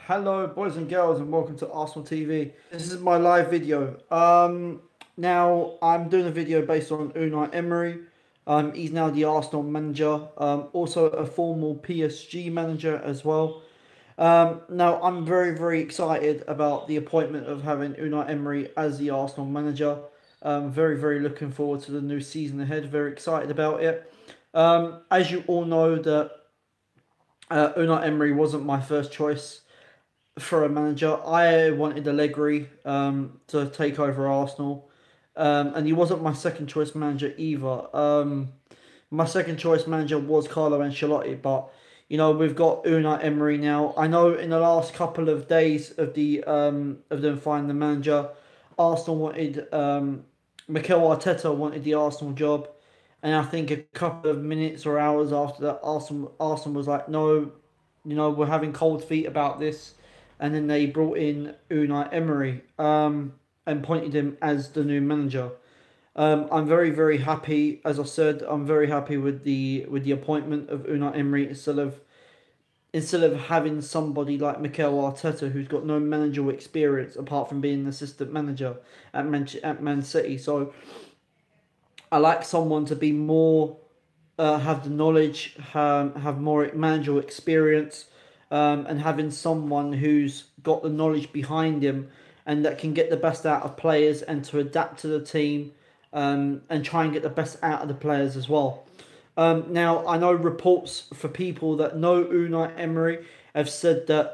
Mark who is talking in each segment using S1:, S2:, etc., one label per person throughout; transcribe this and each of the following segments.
S1: Hello, boys and girls, and welcome to Arsenal TV. This is my live video. Now I'm doing a video based on Unai Emery. He's now the Arsenal manager, also a former PSG manager as well. Now I'm very, very excited about the appointment of having Unai Emery as the Arsenal manager. Very, very looking forward to the new season ahead. Very excited about it. As you all know, that Unai Emery wasn't my first choice for a manager. I wanted Allegri to take over Arsenal, and he wasn't my second choice manager either. My second choice manager was Carlo Ancelotti, but we've got Unai Emery now. I know in the last couple of days of them finding the manager, Arsenal wanted Mikel Arteta wanted the Arsenal job, and I think a couple of minutes or hours after that, Arsenal was like, no, we're having cold feet about this, and then they brought in Unai Emery and pointed him as the new manager. I'm very, very happy. As I said, I'm very happy with the appointment of Unai Emery instead of having somebody like Mikel Arteta, who's got no managerial experience apart from being an assistant manager at Man City. So I like someone to be more have the knowledge, have more managerial experience, and having someone who's got the knowledge behind him and that can get the best out of players and to adapt to the team, and try and get the best out of the players as well. Now, I know reports for people that know Unai Emery have said that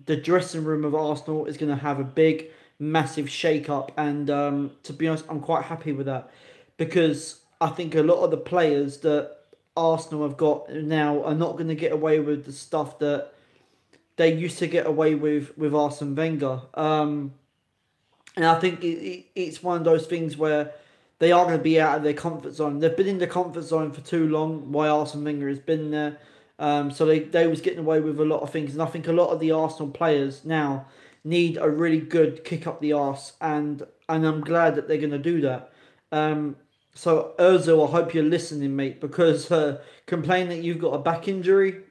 S1: the dressing room of Arsenal is going to have a big, massive shake-up, and to be honest, I'm quite happy with that because I think a lot of the players that Arsenal have got now are not going to get away with the stuff that they used to get away with Arsene Wenger. And I think it's one of those things where they are going to be out of their comfort zone. They've been in the comfort zone for too long, why Arsene Wenger has been there. So they was getting away with a lot of things. And I think a lot of the Arsenal players now need a really good kick up the arse. And I'm glad that they're going to do that. So Ozil, I hope you're listening, mate, because complaining that you've got a back injury,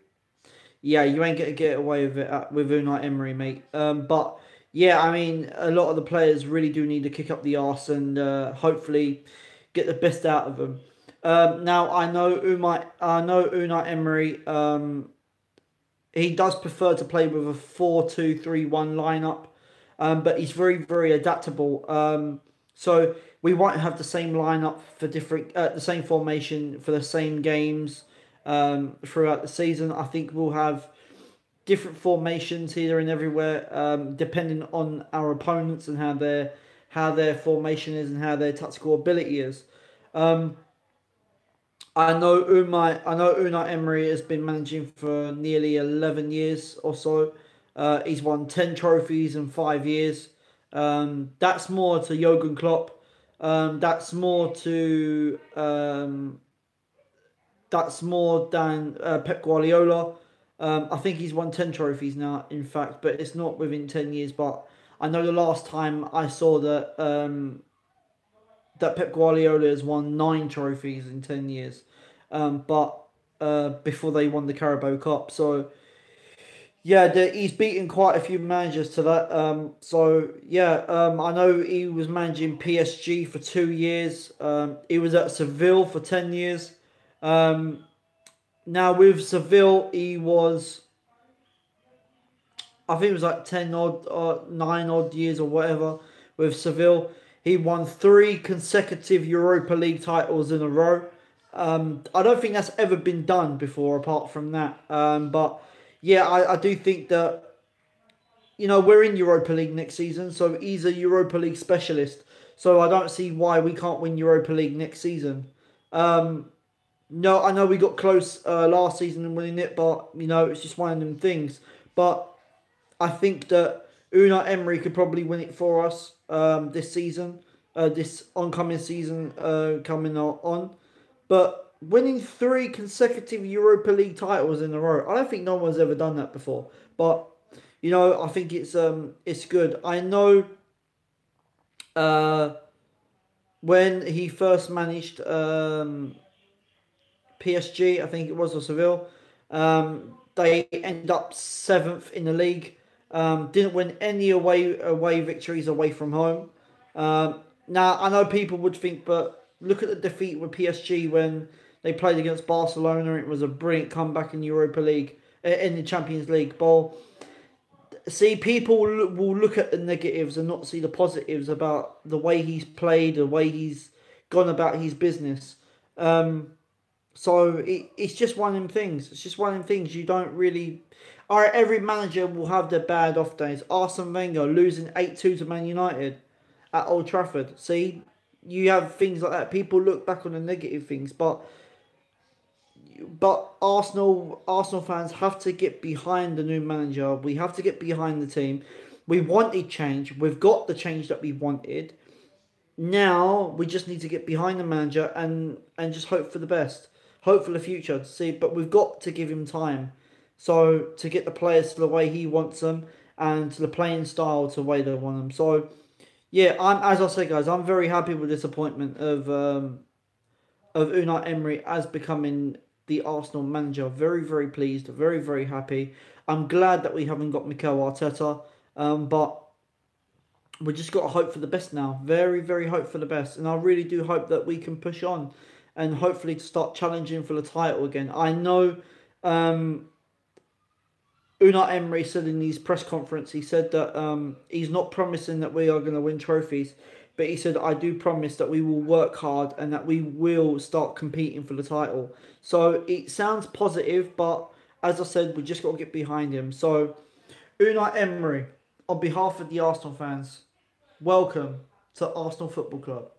S1: yeah, you ain't gonna get away with it with Unai Emery, mate. But yeah, I mean, a lot of the players really do need to kick up the arse and hopefully get the best out of them. Now I know Unai Emery. He does prefer to play with a 4-2-3-1 lineup, but he's very, very adaptable. So we won't have the same lineup for the same formation for the same games throughout the season. I think we'll have different formations here and everywhere, depending on our opponents and how their formation is and how their tactical ability is. Um, I know Unai Emery has been managing for nearly 11 years or so. He's won 10 trophies in 5 years. That's more to Jurgen Klopp. That's more to that's more than Pep Guardiola. I think he's won 10 trophies now, in fact, but it's not within 10 years. But I know the last time I saw that Pep Guardiola has won 9 trophies in 10 years. But before they won the Carabao Cup, so yeah, he's beaten quite a few managers to that. So yeah, I know he was managing PSG for 2 years. He was at Seville for 10 years. Um, Now with Seville, I think it was like 10 odd or 9 odd years or whatever. With Seville, he won 3 consecutive Europa League titles in a row. I don't think that's ever been done before, apart from that. But yeah, I do think that we're in Europa League next season, so he's a Europa League specialist. So I don't see why we can't win Europa League next season. Um, no, I know we got close last season in winning it, but it's just one of them things. But I think that Unai Emery could probably win it for us this season, this oncoming season coming on. But winning 3 consecutive Europa League titles in a row, I don't think no one's ever done that before. But I think it's good. I know uh, when he first managed PSG, I think it was, or Seville. They end up seventh in the league. Didn't win any away victories away from home. Now I know people would think, but look at the defeat with PSG when they played against Barcelona. It was a brilliant comeback in Europa League, in the Champions League. Well, see, people will look at the negatives and not see the positives about the way he's played, the way he's gone about his business. So it's just one of them things. It's just one of them things you don't really. All right, every manager will have their bad off days. Arsene Wenger losing 8-2 to Man United at Old Trafford. See, you have things like that. People look back on the negative things, but Arsenal fans have to get behind the new manager. We have to get behind the team. We wanted change. We've got the change that we wanted. Now we just need to get behind the manager and just hope for the best. Hope for the future. See, but we've got to give him time. So to get the players to the way he wants them and to the playing style to the way they want them. So yeah, as I say, guys, I'm very happy with this appointment of Unai Emery as becoming the Arsenal manager. Very, very pleased. Very, very happy. I'm glad that we haven't got Mikel Arteta. But we just got to hope for the best now. Very, very hope for the best. And I really do hope that we can push on and hopefully start challenging for the title again. I know Unai Emery said in his press conference, he said that he's not promising that we are going to win trophies. But he said, I do promise that we will work hard and that we will start competing for the title. So it sounds positive, but as I said, we just got to get behind him. So Unai Emery, on behalf of the Arsenal fans, welcome to Arsenal Football Club.